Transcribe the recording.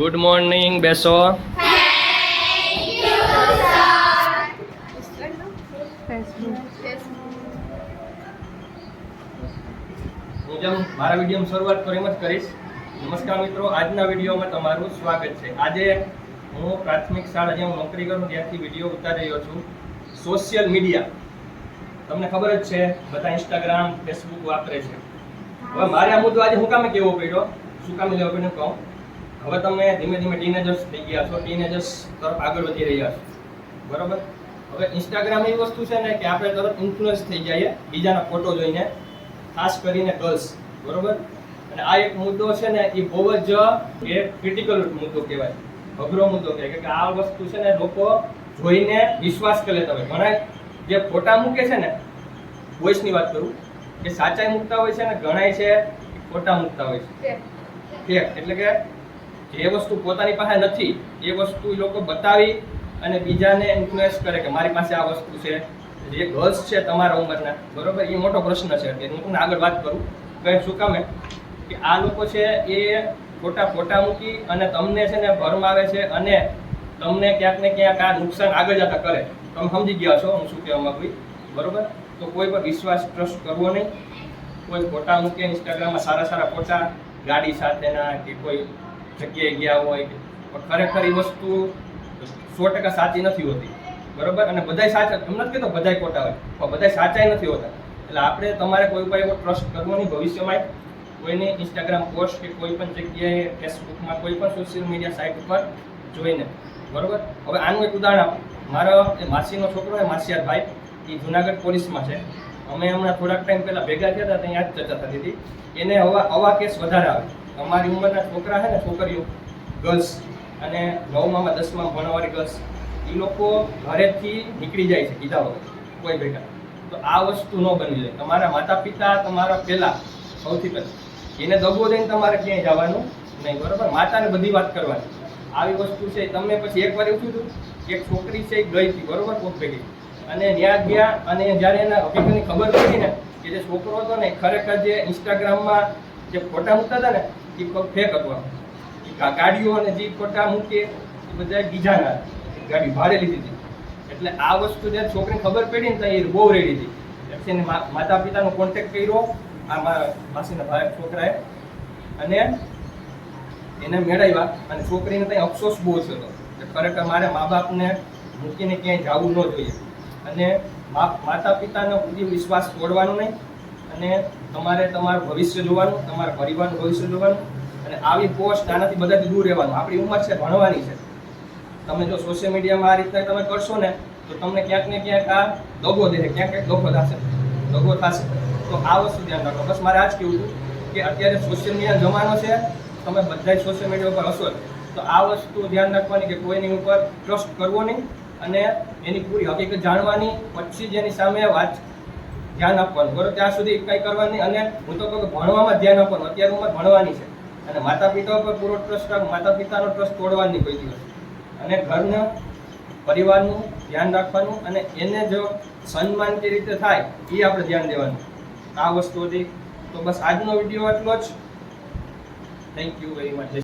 Good morning. બેસો. હું જેમ મારા વિડીયોની શરૂઆત તો એમ જ કરીશ. નમસ્કાર મિત્રો, આજના વિડીયોમાં તમારું સ્વાગત છે. આજે હું પ્રાથમિક શાળા જ્યાં હું નોકરી કરું ત્યાંથી વિડીયો ઉતારી રહ્યો છું. સોશિયલ મીડિયા તમને ખબર જ છે, બધા ઇન્સ્ટાગ્રામ ફેસબુક વાપરે છે. હવે મારે આ મુદ્દો આજે હું કામે કેવો પડ્યો, શું કામે લેવો પડ્યો કહું. હવે તમે ધીમે ધીમે ટીનેજર્સ થઈ ગયા છો, ટીનેજર્સ તરફ આગળ વધી રહ્યા છો, બરોબર. હવે ઇન્સ્ટાગ્રામ એવી વસ્તુ છે ને કે આપણે તરત ઇન્ફ્લુઅન્સ થઈ જઈએ બીજાના ફોટો જોઈને, ખાસ કરીને ગર્લ્સ, બરોબર. અને આ એક મુદ્દો છે ને એ બહુ જ ક્રિટિકલ મુદ્દો કહેવાય, અઘરો મુદ્દો કહેવાય કે આ વસ્તુ છે ને લોકો જોઈને વિશ્વાસ કરી લેતા હોય. ઘણા જે ફોટા મૂકે છે ને, બોયસની વાત કરું, કે સાચાઈ મૂકતા હોય છે ને, ઘણાય છે ફોટા મૂકતા હોય છે ફેક. એટલે કે જે વસ્તુ પોતાની પાસે નથી એ વસ્તુ એ લોકો બતાવી અને બીજાને ઇન્ફ્લુઅન્સ કરે કે મારી પાસે આ વસ્તુ છે. જે ગર્લ્સ છે તમારા ઉંમરના, બરોબર, એ મોટો પ્રશ્ન છે. હું તમને આગળ વાત કરું કે શું કામે કે આ લોકો છે એ ફોટા મૂકી અને તમને છે ને ભરમાવે છે અને તમને ક્યાંક ને ક્યાંક આ નુકસાન આગળ જતા કરે. તમે સમજી ગયા છો હું શું કહેવા માંગુ, બરોબર. તો કોઈ પર વિશ્વાસ ટ્રસ્ટ કરવો નહીં. કોઈ ફોટા મૂકે ઇન્સ્ટાગ્રામમાં, સારા ફોટા ગાડી સાથેના કે કોઈ જગ્યાએ ગયા હોય, પણ ખરેખર એ વસ્તુ 100% સાચી નથી હોતી, બરોબર. અને બધાય સાચા, એમ નથી કહેતો બધાય ખોટા હોય, પણ બધાય સાચાઈ નથી હોતા. એટલે આપણે તમારે કોઈ ઉપર એવો ટ્રસ્ટ કરવો નહીં ભવિષ્યમાં. કોઈની ઇન્સ્ટાગ્રામ પોસ્ટ કે કોઈ પણ જગ્યાએ ફેસબુકમાં કોઈ પણ સોશિયલ મીડિયા સાઇટ ઉપર જોઈને, બરોબર. હવે આનું એક ઉદાહરણ આપું. મારો માસીનો છોકરો છે, માસિયાર ભાઈ, એ જુનાગઢ પોલીસમાં છે. અમે હમણાં થોડાક ટાઈમ પહેલાં ભેગા થયા હતા, ત્યાં જ ચર્ચા થતી હતી. એને આવા કેસ વધારે આવે. અમારી ઉંમરના છોકરા છે ને, છોકરીઓ ગર્લ્સ અને 9માં 10માં ભણવાવાળી ગર્લ્સ, એ લોકો ઘરેથી નીકળી જાય છે કીધા વગર કોઈ ભેગા. તો આ વસ્તુ ન બનવી જોઈએ. તમારા માતા પિતા તમારા પહેલાં, સૌથી પહેલાં એને દગો દઈને તમારે ક્યાંય જવાનું નહીં, બરોબર. માતાને બધી વાત કરવાની. આવી વસ્તુ છે. તમે પછી એકવાર એવું થયું એક છોકરી છે ગઈ હતી, બરોબર, કોક ભેગી, અને ત્યાં ગયા અને જ્યારે એના હકીકતની ખબર પડી ને કે જે છોકરો હતો ને ખરેખર જે ઇન્સ્ટાગ્રામમાં જે ફોટા મૂકતા હતા ને એ ફેક હતો. ગાડીઓ અને જે ફોટા મૂકે એ બધા બીજાના, ગાડી ભાડે લીધી હતી. એટલે આ વસ્તુ જ્યારે છોકરીને ખબર પડી ને તો એ બહુ રેડી હતી. પછી એને માતા પિતાનો કોન્ટેક્ટ કર્યો આ માસીના ભાઈ છોકરાએ, અને એને મેળવ્યા. અને છોકરીને ત્યાં અફસોસ બહુ થયો કે ખરેખર મારે મા બાપને મૂકીને ક્યાંય જવું ન જોઈએ. અને માતા પિતાનો બધી વિશ્વાસ તોડવાનો નહીં. અને તમારે તમારું ભવિષ્ય જોવાનું, તમારા પરિવારનું ભવિષ્ય જોવાનું. અને આવી પોસ્ટ આનાથી બધાથી દૂર રહેવાનું. આપણી ઉંમર છે ભણવાની છે. તમે જો સોશિયલ મીડિયામાં આ રીતે તમે કરશો ને તો તમને ક્યાંક ને ક્યાંક આ દગો દે, ક્યાંક દગો થશે. તો આ વસ્તુ ધ્યાન રાખો. બસ મારે આ જ કહેવું હતું કે અત્યારે સોશિયલ મીડિયા જમાનો છે, તમે બધા સોશિયલ મીડિયા ઉપર હશો, તો આ વસ્તુ ધ્યાન રાખવાની કે કોઈની ઉપર ટ્રસ્ટ કરવો નહીં અને એની પૂરી હકીકત જાણવાની, પછી જેની સામે વાત ધ્યાન આપવાનું, બરોબર. ત્યાં સુધી કંઈ કરવાની. અને હું તો કહું કે ભણવામાં ધ્યાન આપવાનું. અત્યારે ઉંમર ભણવાની છે અને માતા પિતા ઉપર પૂરો ટ્રસ્ટ રાખ. માતા પિતાનો ટ્રસ્ટ તોડવાની કોઈ દિવસ. અને ઘરના પરિવારનું ધ્યાન રાખવાનું અને એને જો સન્માનની રીતે થાય એ આપણે ધ્યાન દેવાનું. આ વસ્તુ હતી. તો બસ આજનો વિડીયો એટલો જ. Thank you very much.